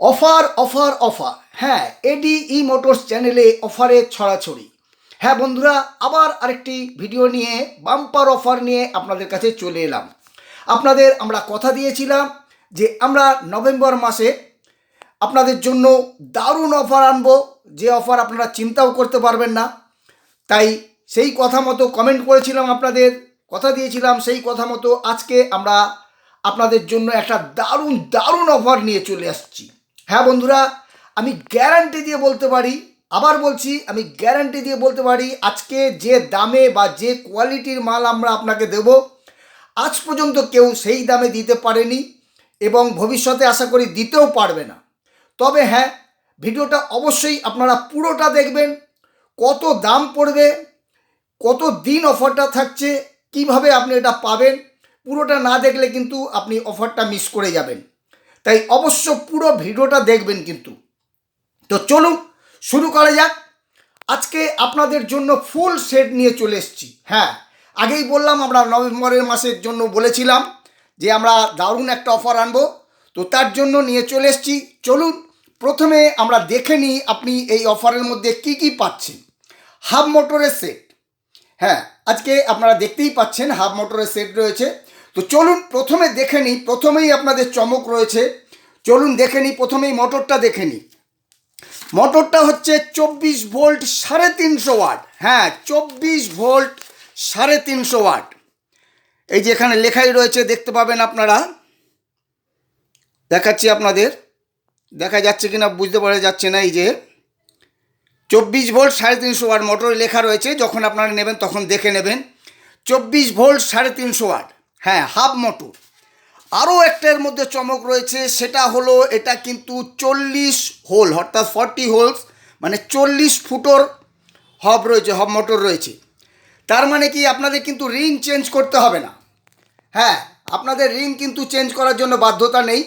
Offer offer offer, হ্যাঁ, ADE motors চ্যানেলে অফারের ছড়াছড়ি। হ্যাঁ বন্ধুরা, আবার আরেকটি ভিডিও নিয়ে বাম্পার অফার নিয়ে আপনাদের কাছে চলে এলাম। আপনাদের আমরা কথা দিয়েছিলাম যে আমরা নভেম্বর মাসে আপনাদের জন্য দারুণ অফার আনবো, যে অফার আপনারা চিন্তাও করতে পারবেন না। তাই সেই কথা মতো কমেন্ট করেছিলাম, আপনাদের কথা দিয়েছিলাম, সেই কথা মতো আজকে আমরা আপনাদের জন্য একটা দারুণ দারুণ অফার নিয়ে চলে আসছি। হ্যাঁ বন্ধুরা, আমি গ্যারান্টি দিয়ে বলতে পারি, আবার বলছি, আমি গ্যারান্টি দিয়ে বলতে পারি আজকে যে দামে বা যে কোয়ালিটির মাল আমরা আপনাকে দেব, আজ পর্যন্ত কেউ সেই দামে দিতে পারেনি এবং ভবিষ্যতে আশা করি দিতেও পারবে না। তবে হ্যাঁ, ভিডিওটা অবশ্যই আপনারা পুরোটা দেখবেন। কত দাম পড়বে, কত দিন অফারটা থাকছে, কিভাবে আপনি এটা পাবেন, পুরোটা না দেখলে কিন্তু আপনি অফারটা মিস করে যাবেন। তাই অবশ্য পুরো ভিডিওটা দেখবেন কিন্তু। তো চলুন শুরু করা যাক। আজকে আপনাদের জন্য ফুল সেট নিয়ে চলে এসেছি। হ্যাঁ, আগেই বললাম আমরা নভেম্বরের মাসের জন্য বলেছিলাম যে আমরা দারুণ একটা অফার আনবো, তো তার জন্য নিয়ে চলে এসেছি। চলুন প্রথমে আমরা দেখে নিই আপনি এই অফারের মধ্যে কি কি পাচ্ছেন। হাফ মোটরের সেট, হ্যাঁ, আজকে আপনারা দেখতেই পাচ্ছেন হাফ মোটরের সেট রয়েছে। তো চলুন প্রথমে দেখে নিই, প্রথমেই আপনাদের চমক রয়েছে। চলুন দেখে নিই, প্রথমেই মোটরটা দেখে নিই। মোটরটা হচ্ছে 24 ভোল্ট 350 ওয়াট। হ্যাঁ, 24 ভোল্ট 350 ওয়াট। এই যে এখানে লেখাই রয়েছে, দেখতে পাবেন আপনারা, দেখাচ্ছি আপনাদের, দেখা যাচ্ছে কিনা বুঝতে পারা যাচ্ছে না। এই যে 24 ভোল্ট 350 ওয়াট মোটর লেখা রয়েছে, যখন আপনারা নেবেন তখন দেখে নেবেন। 24 ভোল্ট 350 ওয়াট, হ্যাঁ, হাফ মোটর। আরও একটার মধ্যে চমক রয়েছে, সেটা হলো এটা কিন্তু 40 হোল, অর্থাৎ 40 হোলস, মানে 40 ফুটোর হব রয়েছে, হব মোটর রয়েছে। তার মানে কি আপনাদের কিন্তু রিং চেঞ্জ করতে হবে না। হ্যাঁ, আপনাদের রিং কিন্তু চেঞ্জ করার জন্য বাধ্যতা নেই।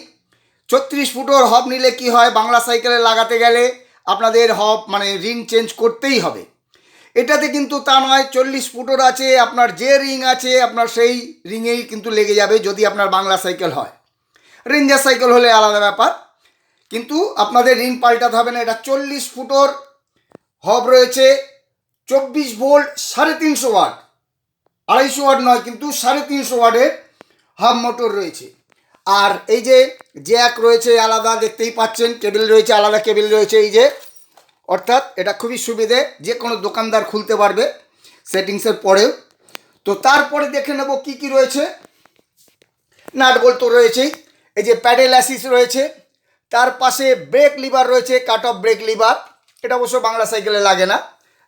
36 ফুটোর হব নিলে কি হয়, বাংলা সাইকেলে লাগাতে গেলে আপনাদের হব মানে রিং চেঞ্জ করতেই হবে। এটাতে কিন্তু তা নয়, 40 ফুটোর আছে, আপনার যে রিং আছে আপনার সেই রিংয়েই কিন্তু লেগে যাবে যদি আপনার বাংলা সাইকেল হয়। রেঞ্জার সাইকেল হলে আলাদা ব্যাপার, কিন্তু আপনাদের রিং পাল্টাতে হবে না। এটা 40 ফুটোর হব রয়েছে, 24 ভোল্ট 350 ওয়াট, 250 ওয়াট নয় কিন্তু 350 ওয়াটের হাফ মোটর রয়েছে। আর এই যে জ্যাক রয়েছে আলাদা, দেখতেই পাচ্ছেন, কেবিল রয়েছে আলাদা, কেবিল রয়েছে এই যে, অর্থাৎ এটা খুবই সুবিধে, যে কোনো দোকানদার খুলতে পারবে সেটিংসের পরেও। তো তারপরে দেখে নেব কি কি রয়েছে। নাট বল্ট তো রয়েছেই, এই যে প্যাডেল অ্যাসিস রয়েছে, তার পাশে ব্রেক লিভার রয়েছে, কাট অফ ব্রেক লিভার। এটা অবশ্য বাংলা সাইকেলে লাগে না,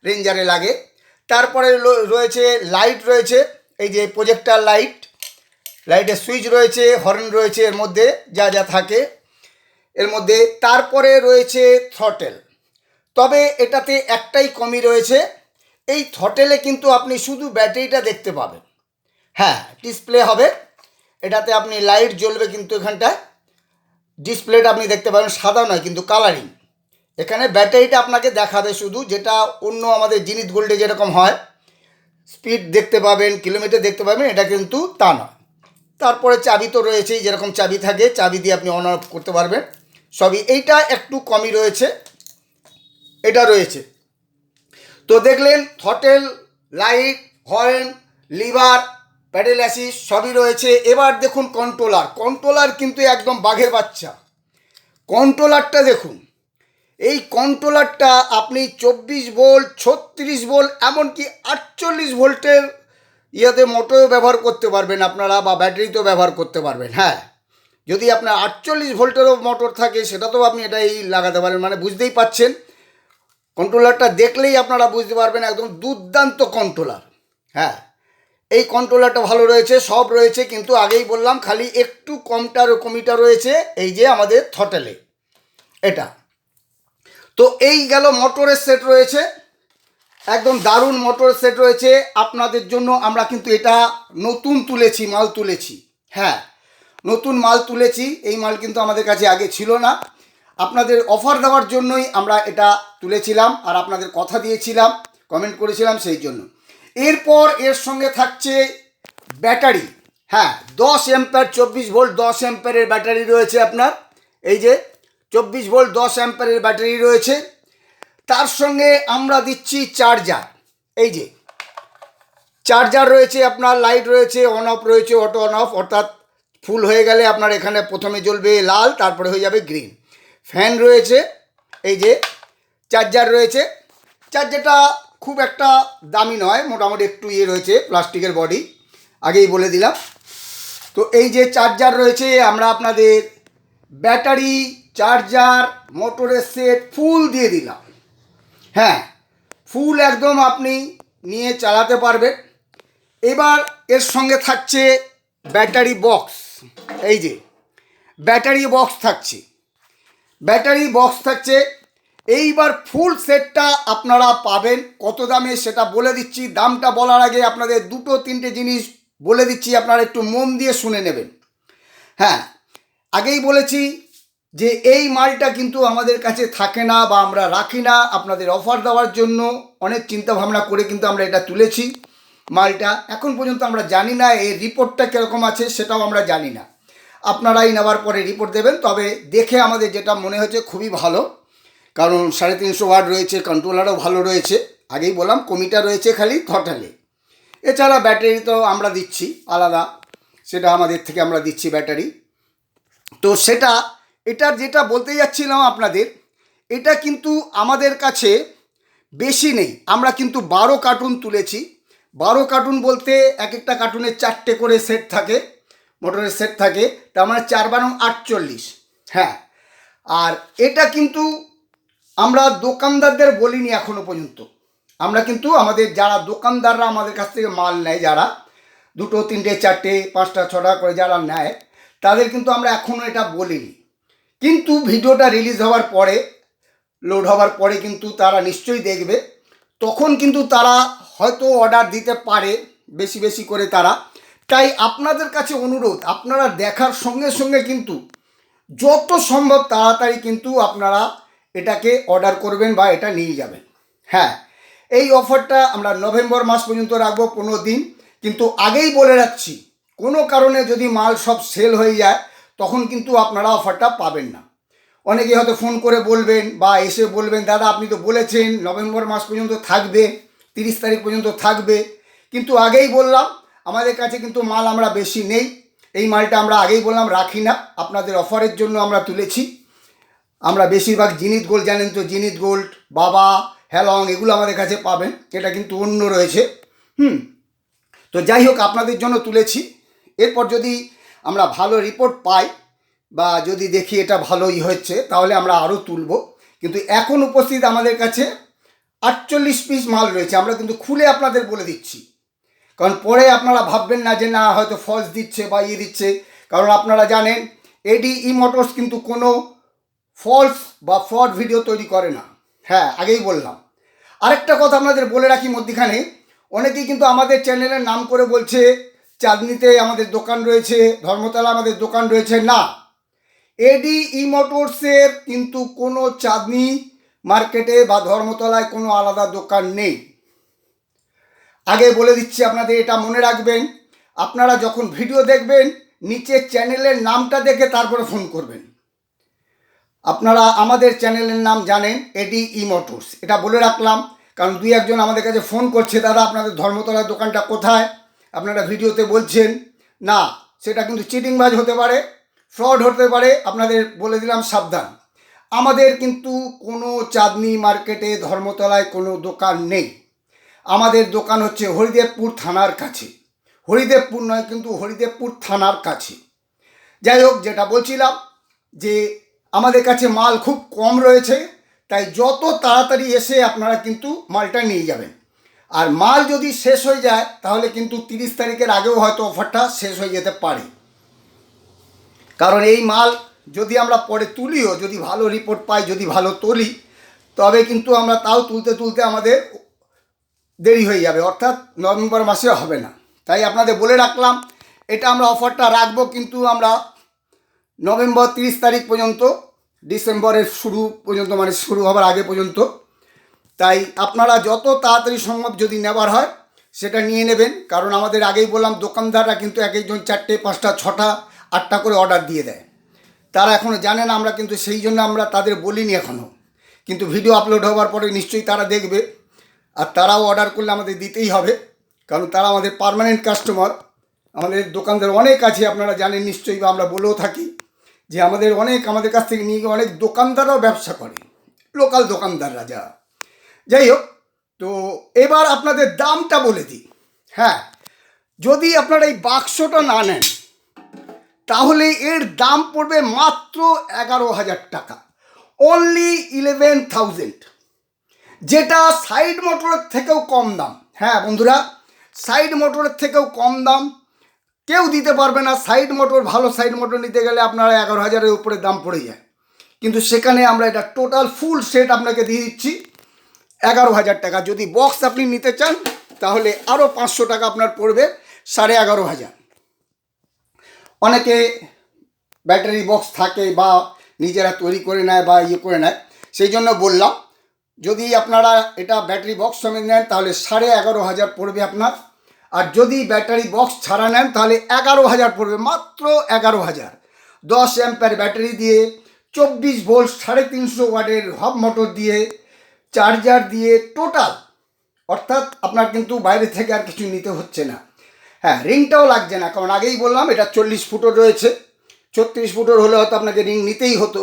রেঞ্জারে লাগে। তারপরে রয়েছে লাইট রয়েছে, এই যে প্রজেক্টার লাইট, লাইটের সুইচ রয়েছে, হর্ন রয়েছে এর মধ্যে, যা যা থাকে এর মধ্যে। তারপরে রয়েছে থ্রটেল, তবে এটাতে একটাই কমি রয়েছে, এই থ্রটেলে কিন্তু আপনি শুধু ব্যাটারিটা দেখতে পাবেন। হ্যাঁ, ডিসপ্লে হবে, এটাতে আপনি লাইট জ্বলবে, কিন্তু এখানটায় ডিসপ্লেটা আপনি দেখতে পাবেন, সাদা নয় কিন্তু কালারিং। এখানে ব্যাটারিটা আপনাকে দেখাবে শুধু, যেটা অন্য আমাদের জিনিস গোল্ডে যেরকম হয় স্পিড দেখতে পাবেন, কিলোমিটার দেখতে পাবেন, এটা কিন্তু তা নয়। তারপরে চাবি তো রয়েছেই, যেরকম চাবি থাকে চাবি দিয়ে আপনি অন অফ করতে পারবেন সবই। এইটা একটু কমই রয়েছে, এটা রয়েছে। তো দেখলেন throttle, light, horn, lever, pedal assist সবই রয়েছে। এবার দেখুন কন্ট্রোলার, কন্ট্রোলার কিন্তু একদম বাঘের বাচ্চা। কন্ট্রোলারটা দেখুন, এই কন্ট্রোলারটা আপনি 24 ভোল্ট 36 ভোল্ট এমনকি 48 ভোল্টের ইয়াতে মোটরেও ব্যবহার করতে পারবেন আপনারা, বা ব্যাটারিতেও ব্যবহার করতে পারবেন। হ্যাঁ, যদি আপনার 48 ভোল্টেরও মোটর থাকে সেটাতেও আপনি এটাই লাগাতে পারেন। মানে বুঝতেই পাচ্ছেন, কন্ট্রোলারটা দেখলেই আপনারা বুঝতে পারবেন, একদম দুর্দান্ত কন্ট্রোলার। হ্যাঁ, এই কন্ট্রোলারটা ভালো রয়েছে, সব রয়েছে, কিন্তু আগেই বললাম খালি একটু কমিটা রয়েছে এই যে আমাদের থ্রটেলে, এটা। তো এই গেল মোটরের সেট রয়েছে, একদম দারুণ মোটরের সেট রয়েছে আপনাদের জন্য। আমরা কিন্তু এটা নতুন তুলেছি, মাল তুলেছি। হ্যাঁ, নতুন মাল তুলেছি, এই মাল কিন্তু আমাদের কাছে আগে ছিল না। আপনাদের অফার দেওয়ার জন্যই আমরা এটা তুলেছিলাম, আর আপনাদের কথা দিয়েছিলাম, কমেন্ট করেছিলাম, সেই জন্য। এরপর এর সঙ্গে থাকছে ব্যাটারি। হ্যাঁ, 10 অ্যাম্পিয়ার 24 ভোল্ট 10 অ্যাম্পিয়ারের ব্যাটারি রয়েছে আপনার, এই যে 24 ভোল্ট 10 অ্যাম্পিয়ারের ব্যাটারি রয়েছে। তার সঙ্গে আমরা দিচ্ছি চার্জার। এই যে চার্জার রয়েছে, আপনার লাইট রয়েছে, অন অফ রয়েছে, অটো অন অফ, অর্থাৎ ফুল হয়ে গেলে আপনার এখানে প্রথমে জ্বলবে লাল, তারপরে হয়ে যাবে গ্রিন। ফ্যান রয়েছে, এই যে চার্জার রয়েছে। চার্জারটা খুব একটা দামি নয়, মোটামুটি একটু ইয়ে রয়েছে, প্লাস্টিকের বডি, আগেই বলে দিলাম। তো এই যে চার্জার রয়েছে, আমরা আপনাদের ব্যাটারি, চার্জার, মোটরের সেট ফুল দিয়ে দিলাম। হ্যাঁ, ফুল একদম আপনি নিয়ে চালাতে পারবেন। এবার এর সঙ্গে থাকছে ব্যাটারি বক্স। এই যে ব্যাটারি বক্স থাকছে, ব্যাটারি বক্স থাকছে। এইবার ফুল সেটটা আপনারা পাবেন কত দামে সেটা বলে দিচ্ছি। দামটা বলার আগে আপনাদের দুটো তিনটে জিনিস বলে দিচ্ছি, আপনারা একটু মন দিয়ে শুনে নেবেন। হ্যাঁ, আগেই বলেছি যে এই মালটা কিন্তু আমাদের কাছে থাকে না বা আমরা রাখি না, আপনাদের অফার দেওয়ার জন্য অনেক চিন্তা ভাবনা করে কিন্তু আমরা এটা তুলেছি। মালটা এখন পর্যন্ত আমরা জানি না এর রিপোর্টটা কীরকম আছে, সেটাও আমরা জানি না। আপনারাই নেওয়ার পরে রিপোর্ট দেবেন। তবে দেখে আমাদের যেটা মনে হচ্ছে খুবই ভালো, কারণ 350 ওয়াট রয়েছে, কন্ট্রোলারও ভালো রয়েছে। আগেই বললাম কমিটা রয়েছে খালি থটালে। এছাড়া ব্যাটারি তো আমরা দিচ্ছি আলাদা, সেটা আমাদের থেকে আমরা দিচ্ছি ব্যাটারি। তো সেটা এটার যেটা বলতে যাচ্ছিলাম আপনাদের, এটা কিন্তু আমাদের কাছে বেশি নেই। আমরা কিন্তু 12 কার্টুন তুলেছি। 12 কার্টুন বলতে এক একটা কার্টুনে 4টে করে সেট থাকে, মোটরের সেট থাকে, তার মানে 4 × 48। হ্যাঁ, আর এটা কিন্তু আমরা দোকানদারদের বলিনি এখনো পর্যন্ত। আমরা কিন্তু আমাদের যারা দোকানদাররা আমাদের কাছ থেকে মাল নেয়, যারা 2, 3, 4, 5, 6টা করে যারা নেয়, তাদের কিন্তু আমরা এখনও এটা বলিনি। কিন্তু ভিডিওটা রিলিজ হওয়ার পরে, লোড হওয়ার পরে কিন্তু তারা নিশ্চয়ই দেখবে, তখন কিন্তু তারা হয়তো অর্ডার দিতে পারে বেশি বেশি করে তারা। তাই আপনাদের কাছে অনুরোধ, আপনারা দেখার সঙ্গে সঙ্গে কিন্তু যত সম্ভব তাড়াতাড়ি কিন্তু আপনারা এটাকে অর্ডার করবেন বা এটা নিয়ে যাবেন। হ্যাঁ, এই অফারটা আমরা নভেম্বর মাস পর্যন্ত রাখবো 15 দিন। কিন্তু আগেই বলে রাখছি, কোনো কারণে যদি মাল সব সেল হয়ে যায় তখন কিন্তু আপনারা অফারটা পাবেন না। অনেকে হয়তো ফোন করে বলবেন বা এসে বলবেন, দাদা আপনি তো বলেছেন নভেম্বর মাস পর্যন্ত থাকবে, 30 তারিখ পর্যন্ত থাকবে। কিন্তু আগেই বললাম আমাদের কাছে কিন্তু মাল আমরা বেশি নেই। এই মালটা আমরা আগেই বললাম রাখি না, আপনাদের অফারের জন্য আমরা তুলেছি। আমরা বেশিরভাগ জিনিত গোল্ড, জানেন তো জিনিত গোল্ড, বাবা, হ্যালং, এগুলো আমাদের কাছে পাবেন। এটা কিন্তু অন্য রয়েছে। তো যাই হোক, আপনাদের জন্য তুলেছি। এরপর যদি আমরা ভালো রিপোর্ট পাই বা যদি দেখি এটা ভালোই হচ্ছে, তাহলে আমরা আরও তুলব। কিন্তু এখন উপস্থিত আমাদের কাছে 48 পিস মাল রয়েছে। আমরা কিন্তু খুলে আপনাদের বলে দিচ্ছি, কারণ পরে আপনারা ভাববেন না যে না হয়তো ফলস দিচ্ছে বা ইয়ে দিচ্ছে। কারণ আপনারা জানেন এডি ই মোটরস কিন্তু কোনো ফলস বা ফ্রড ভিডিও তৈরি করে না। হ্যাঁ, আগেই বললাম। আরেকটা কথা আপনাদের বলে রাখি মধ্যখানে, অনেকেই কিন্তু আমাদের চ্যানেলের নাম করে বলছে চাঁদনীতে আমাদের দোকান রয়েছে, ধর্মতলা আমাদের দোকান রয়েছে। না, এডি ই মোটরসের কিন্তু কোনো চাঁদনী মার্কেটে বা ধর্মতলায় কোনো আলাদা দোকান নেই। আগে বলে দিচ্ছি আপনাদের, এটা মনে রাখবেন। আপনারা যখন ভিডিও দেখবেন নিচে চ্যানেলের নামটা দেখে তারপরে ফোন করবেন। আপনারা আমাদের চ্যানেলের নাম জানেন, এডি ই মোটরস, এটা বলে রাখলাম। কারণ 2-1 জন আমাদের কাছে ফোন করছে, দাদা আপনাদের ধর্মতলার দোকানটা কোথায়, আপনারা ভিডিওতে বলছেন না। সেটা কিন্তু চিটিংবাজ হতে পারে, ফ্রড হতে পারে। আপনাদের বলে দিলাম সাবধান। আমাদের কিন্তু কোনো চাঁদনী মার্কেটে ধর্মতলায় কোনো দোকান নেই। আমাদের দোকান হচ্ছে হরিদেবপুর থানার কাছে। হরিদেবপুর নয়, কিন্তু হরিদেবপুর থানার কাছে। যাই হোক, যেটা বলছিলাম যে আমাদের কাছে মাল খুব কম রয়েছে, তাই যত তাড়াতাড়ি এসে আপনারা কিন্তু মালটা নিয়ে যাবেন। আর মাল যদি শেষ হয়ে যায় তাহলে কিন্তু 30 তারিখের আগেও হয়তো অফারটা শেষ হয়ে যেতে পারে। কারণ এই মাল যদি আমরা পরে তুলিও, যদি ভালো রিপোর্ট পাই, যদি ভালো তুলি, তবে কিন্তু আমরা তাও তুলতে তুলতে আমাদের দেরি হয়ে যাবে, অর্থাৎ নভেম্বর মাসে হবে না। তাই আপনাদের বলে রাখলাম, এটা আমরা অফারটা রাখবো কিন্তু আমরা নভেম্বর 30 তারিখ পর্যন্ত, ডিসেম্বরের শুরু পর্যন্ত, মানে শুরু হবার আগে পর্যন্ত। তাই আপনারা যত তাড়াতাড়ি সম্ভব যদি নেবার হয় সেটা নিয়ে নেবেন। কারণ আমাদের আগেই বললাম দোকানদাররা কিন্তু এক একজন 4টে 5টা 6টা 8টা করে অর্ডার দিয়ে দেয়। তারা এখনও জানে না, আমরা কিন্তু সেই জন্য আমরা তাদের বলিনি এখনও, কিন্তু ভিডিও আপলোড হওয়ার পরে নিশ্চয়ই তারা দেখবে, আর তারাও অর্ডার করলে আমাদের দিতেই হবে, কারণ তারা আমাদের পার্মানেন্ট কাস্টমার। আমাদের দোকানদার অনেক আছে, আপনারা জানেন নিশ্চয়ই, বা আমরা বলেও থাকি যে আমাদের কাছ থেকে নিয়ে গিয়ে অনেক দোকানদাররাও ব্যবসা করে, লোকাল দোকানদাররা যা। যাই হোক, তো এবার আপনাদের দামটা বলে দিই। হ্যাঁ, যদি আপনারা এই বাক্সটা না নেন তাহলে এর দাম পড়বে মাত্র 11,000 টাকা, অনলি 11,000, যেটা সাইড মোটরের থেকেও কম দাম। হ্যাঁ বন্ধুরা, সাইড মোটরের থেকেও কম দাম কেউ দিতে পারবে না। সাইড মোটর, ভালো সাইড মোটর নিতে গেলে আপনারা 11,000-এর উপরে দাম পড়ে যায়, কিন্তু সেখানে আমরা এটা টোটাল ফুল সেট আপনাকে দিয়ে দিচ্ছি 11,000 টাকা। যদি বক্স আপনি নিতে চান তাহলে আরও 500 টাকা আপনার পড়বে, 11,500। অনেকে ব্যাটারি বক্স থাকে বা নিজেরা তৈরি করে নেয় বা ইয়ে করে নেয়, সেই জন্য বললাম যদি আপনারা এটা ব্যাটারি বক্স সমেত নেন তাহলে 11,500 পড়বে আপনার, আর যদি ব্যাটারি বক্স ছাড়া নেন তাহলে 11,000 পড়বে, মাত্র 11,000। 10 অ্যাম্পিয়ার ব্যাটারি দিয়ে 24 ভোল্ট 350 ওয়াটের হব মোটর দিয়ে চার্জার দিয়ে টোটাল, অর্থাৎ আপনার কিন্তু বাইরে থেকে আর কিছু নিতে হচ্ছে না। হ্যাঁ, রিংটাও লাগছে না, কারণ আগেই বললাম এটা 40 ফুটের রয়েছে। 36 ফুটের হলে হয়তো আপনাকে রিং নিতেই হতো,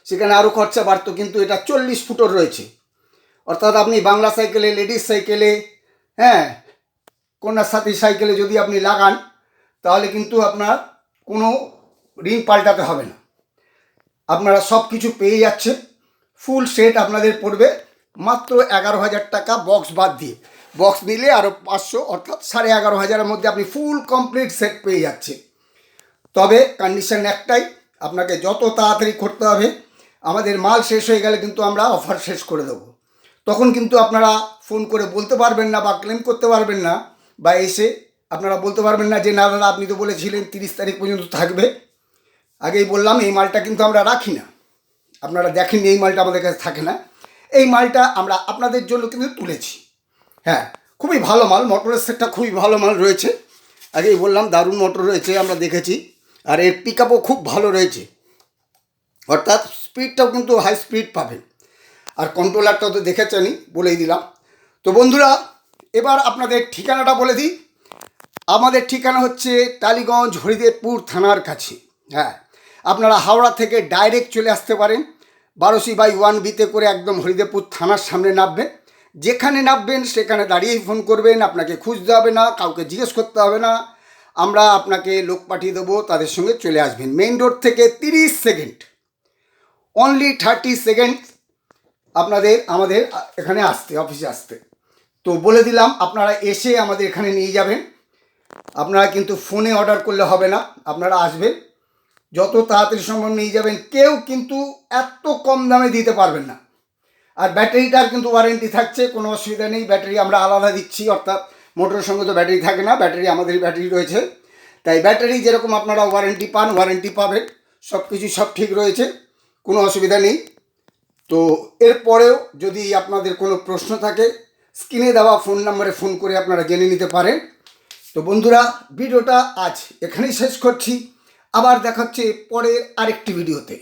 সেখানে আরও খরচা বাড়তো, কিন্তু এটা 40 ফুটের রয়েছে। অর্থাৎ আপনি বাংলা সাইকেলে, লেডিস সাইকেলে, হ্যাঁ কন্যাসাথী সাইকেলে যদি আপনি লাগান তাহলে কিন্তু আপনার কোনো রিং পাল্টাতে হবে না, আপনারা সব কিছু পেয়ে যাচ্ছেন। ফুল সেট আপনাদের পড়বে মাত্র 11,000 টাকা, বক্স বাদ দিয়ে। বক্স নিলে আরও 500, অর্থাৎ 11,500-এর মধ্যে আপনি ফুল কমপ্লিট সেট পেয়ে যাচ্ছে। তবে কন্ডিশন একটাই, আপনাকে যত তাড়াতাড়ি করতে হবে, আমাদের মাল শেষ হয়ে গেলে কিন্তু আমরা অফার শেষ করে দেবো। তখন কিন্তু আপনারা ফোন করে বলতে পারবেন না বা ক্লেম করতে পারবেন না, বা এসে আপনারা বলতে পারবেন না যে না দাদা আপনি তো বলেছিলেন 30 তারিখ পর্যন্ত থাকবে। আগেই বললাম এই মালটা কিন্তু আমরা রাখি না, আপনারা দেখেননি এই মালটা আমাদের কাছে থাকে না, এই মালটা আমরা আপনাদের জন্য কিন্তু তুলেছি। হ্যাঁ, খুবই ভালো মাল, মোটরের সেটটা খুবই ভালো মাল রয়েছে, আগেই বললাম দারুণ মোটর রয়েছে, আমরা দেখেছি, আর এর পিক আপও খুব ভালো রয়েছে, অর্থাৎ স্পিডটাও কিন্তু হাই স্পিড পাবেন, আর কন্ট্রোলারটাও তো দেখেছেনই, বলেই দিলাম। তো বন্ধুরা, এবার আপনাদের ঠিকানাটা বলে দিই। আমাদের ঠিকানা হচ্ছে টালিগঞ্জ, হরিদেবপুর থানার কাছে। হ্যাঁ, আপনারা হাওড়া থেকে ডাইরেক্ট চলে আসতে পারেন, 12C/1B-তে করে একদম হরিদেবপুর থানার সামনে নামবেন। যেখানে নামবেন সেখানে দাঁড়িয়েই ফোন করবেন, আপনাকে খুঁজতে হবে না, কাউকে জিজ্ঞেস করতে হবে না, আমরা আপনাকে লোক পাঠিয়ে দেবো, তাদের সঙ্গে চলে আসবেন। মেইন রোড থেকে 30 সেকেন্ড, অনলি 30 সেকেন্ড আপনাদের আমাদের এখানে আসতে, অফিসে আসতে। তো বলে দিলাম, আপনারা এসে আমাদের এখানে নিয়ে যাবেন। আপনারা কিন্তু ফোনে অর্ডার করলে হবে না, আপনারা আসবেন, যত তাড়াতাড়ি সম্ভব নিয়ে যাবেন। কেউ কিন্তু এত কম দামে দিতে পারবেন না। আর ব্যাটারিটার কিন্তু ওয়ারেন্টি থাকছে, কোনো অসুবিধা নেই, ব্যাটারি আমরা আলাদা দিচ্ছি, অর্থাৎ মোটরের সঙ্গে তো ব্যাটারি থাকে না, ব্যাটারি আমাদেরই ব্যাটারি রয়েছে। তাই ব্যাটারি যেরকম আপনারা ওয়ারেন্টি পান, ওয়ারেন্টি পাবেন, সব কিছু সব ঠিক রয়েছে, কোনো অসুবিধা নেই। তো এরপরেও যদি আপনাদের কোনো প্রশ্ন থাকে, স্ক্রিনে দেওয়া ফোন নাম্বারে ফোন করে আপনারা জেনে নিতে পারেন। তো বন্ধুরা, ভিডিওটা আজ এখানেই শেষ করছি, আবার দেখা হচ্ছে পরের আরেকটি ভিডিওতে।